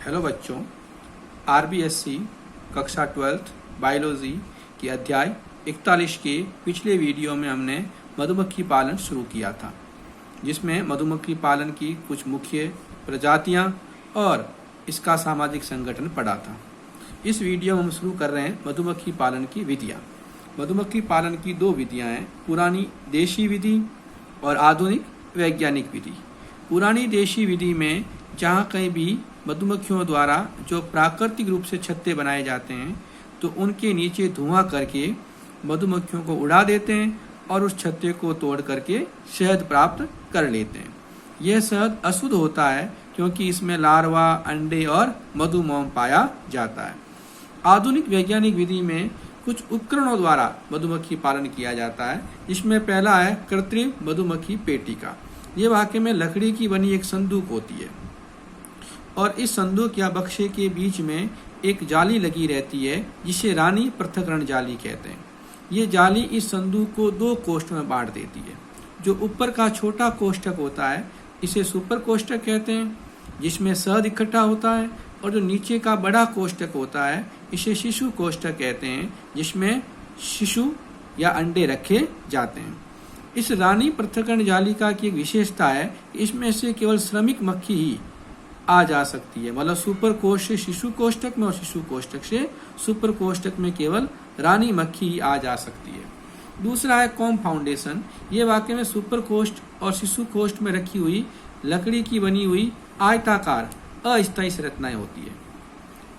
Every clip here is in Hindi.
हेलो बच्चों, आरबीएससी कक्षा 12th बायोलॉजी की अध्याय 41 के पिछले वीडियो में हमने मधुमक्खी पालन शुरू किया था, जिसमें मधुमक्खी पालन की कुछ मुख्य प्रजातियां और इसका सामाजिक संगठन पढ़ा था। इस वीडियो में हम शुरू कर रहे हैं मधुमक्खी पालन की विधियां। मधुमक्खी पालन की दो विधियां हैं, पुरानी देशी विधि और आधुनिक वैज्ञानिक विधि। पुरानी देशी विधि में जहाँ कहीं भी मधुमक्खियों द्वारा जो प्राकृतिक रूप से छत्ते बनाए जाते हैं तो उनके नीचे धुआं करके मधुमक्खियों को उड़ा देते हैं और उस छत्ते को तोड़ करके शहद प्राप्त कर लेते हैं। यह शहद अशुद्ध होता है क्योंकि इसमें लार्वा, अंडे और मधुमोम पाया जाता है। आधुनिक वैज्ञानिक विधि में कुछ उपकरणों द्वारा मधुमक्खी पालन किया जाता है, जिसमें पहला है कृत्रिम मधुमक्खी पेटिका। ये वाकई में लकड़ी की बनी एक संदूक होती है और इस संदूक या बक्से के बीच में एक जाली लगी रहती है जिसे रानी पृथक्करण जाली कहते हैं। ये जाली इस संदूक को दो कोष्ठों में बांट देती है। जो ऊपर का छोटा कोष्ठक होता है इसे सुपर कोष्ठक कहते हैं, जिसमें शहद इकट्ठा होता है, और जो नीचे का बड़ा कोष्ठक होता है इसे शिशु कोष्ठक कहते हैं, जिसमें शिशु या अंडे रखे जाते हैं। इस रानी पृथक्करण जालिका की एक विशेषता है कि इसमें से केवल श्रमिक मक्खी ही आ जा सकती है। मतलब सुपर कोष्ठ से शिशु कोष्ठक में और शिशु कोष्ठक से सुपर कोष्ठक में केवल रानी मक्खी ही आ जा सकती है। दूसरा है कॉम्ब फाउंडेशन। ये वाकई में सुपर कोष्ठ और शिशु कोष्ठ में रखी हुई लकड़ी की बनी हुई आयताकार अस्थायी संरचनाएं होती है।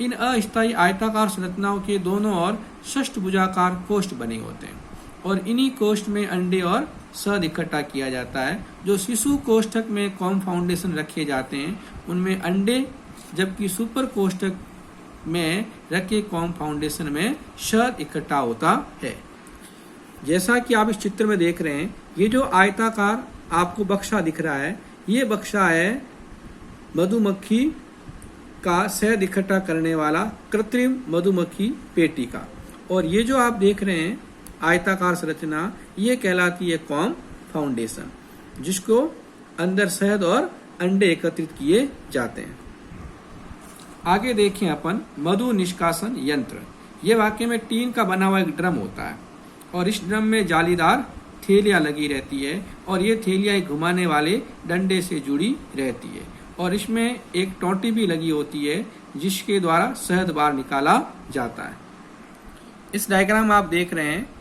इन अस्थायी आयताकार संरचनाओं के दोनों ओर षष्ठभुजाकार कोष्ठ बने होते हैं और इन्हीं कोष्ठ में अंडे और शहद इकट्ठा किया जाता है। जो शिशु कोष्ठक में कॉम्ब फाउंडेशन रखे जाते हैं उनमें अंडे, जबकि सुपर कोष्ठक में रखे कॉम्ब फाउंडेशन में शहद इकट्ठा होता है। जैसा कि आप इस चित्र में देख रहे हैं, ये जो आयताकार आपको बक्सा दिख रहा है, ये बक्सा है मधुमक्खी का शहद इकट्ठा करने वाला कृत्रिम मधुमक्खी पेटिका। और ये जो आप देख रहे हैं आयताकार संरचना, ये कहलाती है कॉम्ब फाउंडेशन, जिसको अंदर शहद और अंडे एकत्रित किए जाते हैं। आगे देखें अपन मधु निष्कासन यंत्र। ये वाकई में टीन का बना हुआ एक ड्रम होता है और इस ड्रम में जालीदार थैलियां लगी रहती है और ये थैलियां एक घुमाने वाले डंडे से जुड़ी रहती है और इसमें एक टोंटी भी लगी होती है जिसके द्वारा शहद बाहर निकाला जाता है। इस डायग्राम में आप देख रहे हैं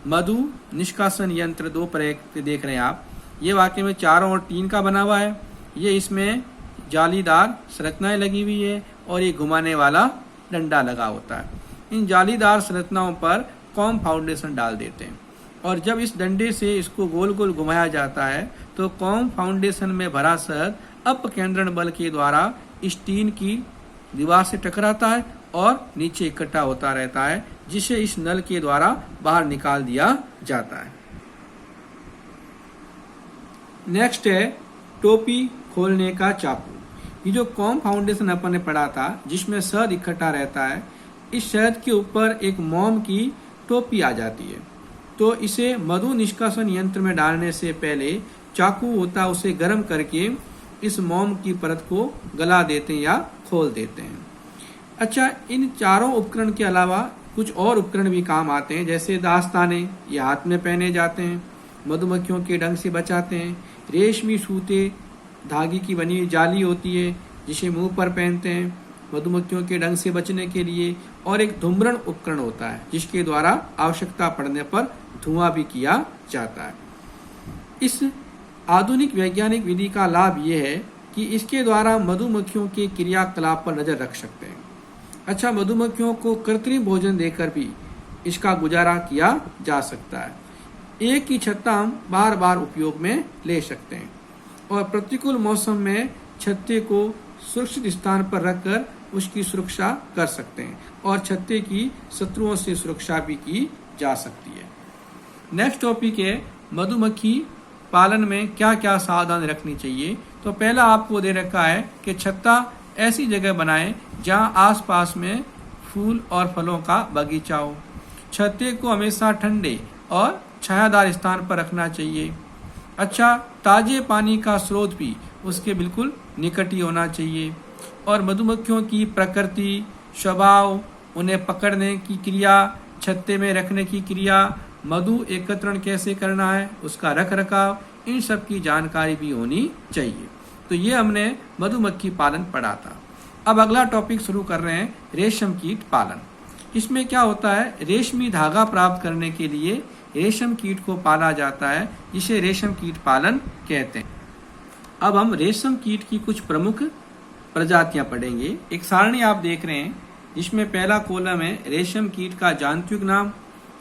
मधु निष्कासन यंत्र दो प्रकार देख रहे हैं आप। ये वाकई में चारों ओर टीन का बना हुआ है। ये इसमें जालीदार संरचनाएं लगी हुई है और ये घुमाने वाला डंडा लगा होता है। इन जालीदार संरचनाओं पर कॉम्ब फाउंडेशन डाल देते हैं और जब इस डंडे से इसको गोल गोल घुमाया जाता है तो कॉम्ब फाउंडेशन में भरा शहद अपकेंद्रण बल के द्वारा इस टीन की दीवार से टकराता है और नीचे इकट्ठा होता रहता है, जिसे इस नल के द्वारा बाहर निकाल दिया जाता है। नेक्स्ट है टोपी खोलने का चाकू। ये जो कॉम्ब फाउंडेशन अपन ने पढ़ा था जिसमें शहद इकट्ठा रहता है, इस शहद के ऊपर एक मोम की टोपी आ जाती है। तो इसे मधु निष्कासन यंत्र में डालने से पहले चाकू होता है उसे गर्म करके इस मोम की परत को गला देते हैं या खोल देते हैं। अच्छा, इन चारों उपकरण के अलावा कुछ और उपकरण भी काम आते हैं, जैसे दास्ताने, ये हाथ में पहने जाते हैं, मधुमक्खियों के डंक से बचाते हैं। रेशमी सूते धागे की बनी हुई जाली होती है जिसे मुंह पर पहनते हैं मधुमक्खियों के डंक से बचने के लिए। और एक धूम्रण उपकरण होता है जिसके द्वारा आवश्यकता पड़ने पर धुआं भी किया जाता है। इस आधुनिक वैज्ञानिक विधि का लाभ यह है कि इसके द्वारा मधुमक्खियों के क्रियाकलाप पर नजर रख सकते हैं। अच्छा, मधुमक्खियों को कृत्रिम भोजन देकर भी इसका गुजारा किया जा सकता है। एक ही छत्ता हम बार बार उपयोग में ले सकते हैं और प्रतिकूल मौसम में छत्ते को सुरक्षित स्थान पर रखकर उसकी सुरक्षा कर सकते हैं और छत्ते की शत्रुओं से सुरक्षा भी की जा सकती है। नेक्स्ट टॉपिक है मधुमक्खी पालन में क्या क्या सावधानी रखनी चाहिए। तो पहला आपको दे रखा है कि छत्ता ऐसी जगह बनाएं जहां आसपास में फूल और फलों का बगीचा हो। छत्ते को हमेशा ठंडे और छायादार स्थान पर रखना चाहिए। अच्छा, ताजे पानी का स्रोत भी उसके बिल्कुल निकट ही होना चाहिए। और मधुमक्खियों की प्रकृति, स्वभाव, उन्हें पकड़ने की क्रिया, छत्ते में रखने की क्रिया, मधु एकत्रण कैसे करना है, उसका रख रखाव, इन सब की जानकारी भी होनी चाहिए। तो ये हमने मधुमक्खी पालन पढ़ा था। अब अगला टॉपिक शुरू कर रहे हैं, रेशम कीट पालन। इसमें क्या होता है, रेशमी धागा प्राप्त करने के लिए रेशम कीट को पाला जाता है, जिसे रेशम कीट पालन कहते हैं। अब हम रेशम कीट की कुछ प्रमुख प्रजातियां पढ़ेंगे। एक सारणी आप देख रहे हैं, जिसमें पहला कॉलम है रेशम कीट का जांत्रिक नाम,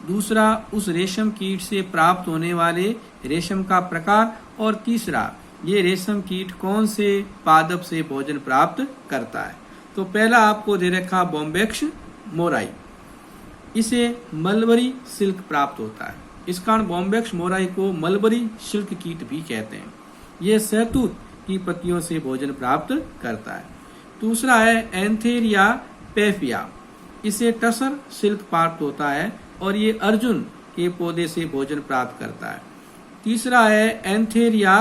दूसरा उस रेशम कीट से प्राप्त होने वाले रेशम का प्रकार, और तीसरा ये रेशम कीट कौन से पादप से भोजन प्राप्त करता है। तो पहला आपको दे रखा बॉम्बेक्स मोराई, इसे मलबरी सिल्क प्राप्त होता है। इस कारण बॉम्बेक्स मोराई को मलबरी सिल्क कीट भी कहते हैं। यह सहतूत की पत्तियों से भोजन प्राप्त करता है। दूसरा है एंथेरिया पेफिया, इसे टसर सिल्क प्राप्त होता है और ये अर्जुन के पौधे से भोजन प्राप्त करता है। तीसरा है एंथेरिया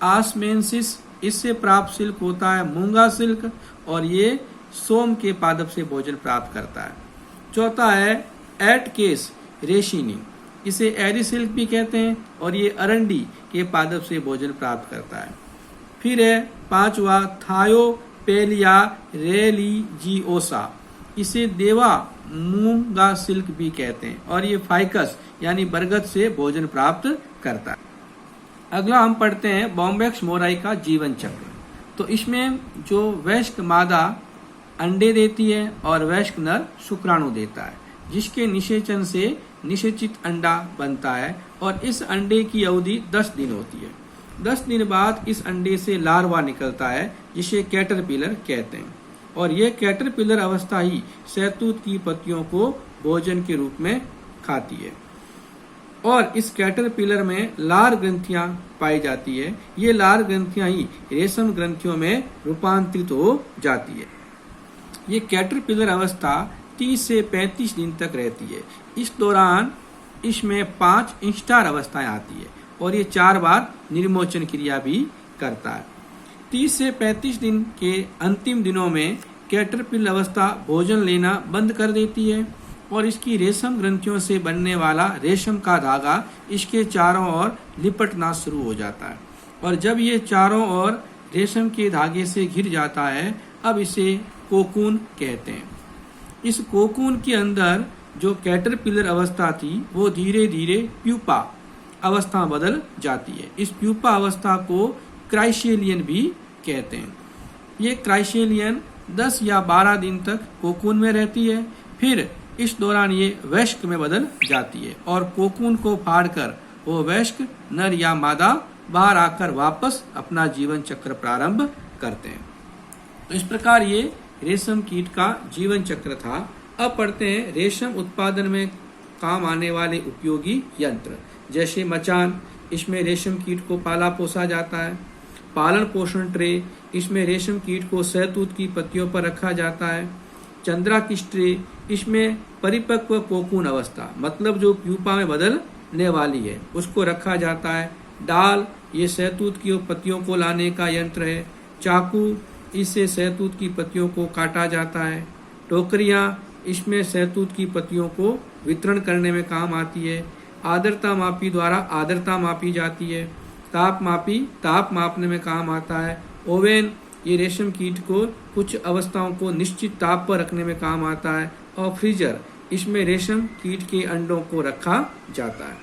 आसमेंसिस, इससे प्राप्त सिल्क होता है मूंगा सिल्क और ये सोम के पादप से भोजन प्राप्त करता है। चौथा है एटकेस रेशिनी, इसे एरी सिल्क भी कहते हैं और ये अरंडी के पादप से भोजन प्राप्त करता है। फिर है पांचवा थायोपेलिया रेलिजियोसा, इसे देवा मूंगा सिल्क भी कहते हैं और ये फाइकस यानी बरगद से भोजन प्राप्त करता है। अगला हम पढ़ते हैं बॉम्बेक्स मोराई का जीवन चक्र। तो इसमें जो वयस्क मादा अंडे देती है और वयस्क नर शुक्राणु देता है, जिसके निषेचन से निषेचित अंडा बनता है और इस अंडे की अवधि 10 दिन होती है। 10 दिन बाद इस अंडे से लार्वा निकलता है, जिसे कैटरपिलर कहते हैं और यह कैटरपिलर अवस्था ही सहतूत की पत्तियों को भोजन के रूप में खाती है। और इस कैटरपिलर में लार ग्रंथियां पाई जाती है। ये लार ग्रंथियां ही रेशम ग्रंथियों में रूपांतरित हो जाती है। ये कैटरपिलर अवस्था 30 से 35 दिन तक रहती है। इस दौरान इसमें 5 इंस्टार अवस्थाएं आती है और ये 4 बार निर्मोचन क्रिया भी करता है। 30 से 35 दिन के अंतिम दिनों में कैटरपिलर अवस्था भोजन लेना बंद कर देती है और इसकी रेशम ग्रंथियों से बनने वाला रेशम का धागा इसके चारों ओर लिपटना शुरू हो जाता है और जब ये चारों ओर रेशम के धागे से घिर जाता है, अब इसे कोकून कहते हैं। इस कोकून के अंदर जो कैटरपिलर अवस्था थी वो धीरे धीरे प्यूपा अवस्था बदल जाती है। इस प्यूपा अवस्था को क्राइसेलियन भी कहते हैं। ये क्राइसेलियन 10 या 12 दिन तक कोकून में रहती है, फिर इस दौरान ये वयस्क में बदल जाती है और कोकून को फाड़कर वो वयस्क नर या मादा बाहर आकर वापस अपना जीवन चक्र प्रारंभ करते हैं। तो इस प्रकार ये रेशम कीट का जीवन चक्र था। अब पढ़ते हैं रेशम उत्पादन में काम आने वाले उपयोगी यंत्र, जैसे मचान, इसमें रेशम कीट को पाला पोसा जाता है। पालन पोषण ट्रे, इसमें रेशम कीट को सहतूत की पत्तियों पर रखा जाता है। चंद्रा किस ट्रे, इसमें परिपक्व कोकून अवस्था मतलब जो प्यूपा में बदलने वाली है उसको रखा जाता है। डाल, ये सहतूत की पत्तियों को लाने का यंत्र है। चाकू, इससे सहतूत की पत्तियों को काटा जाता है। टोकरियां, इसमें सहतूत की पत्तियों को वितरण करने में काम आती है। आर्द्रता मापी द्वारा आर्द्रता मापी जाती है। ताप मापी ताप मापने में काम आता है। ओवेन, ये रेशम कीट को कुछ अवस्थाओं को निश्चित ताप पर रखने में काम आता है। और फ्रीजर, इसमें रेशम कीट के अंडों को रखा जाता है।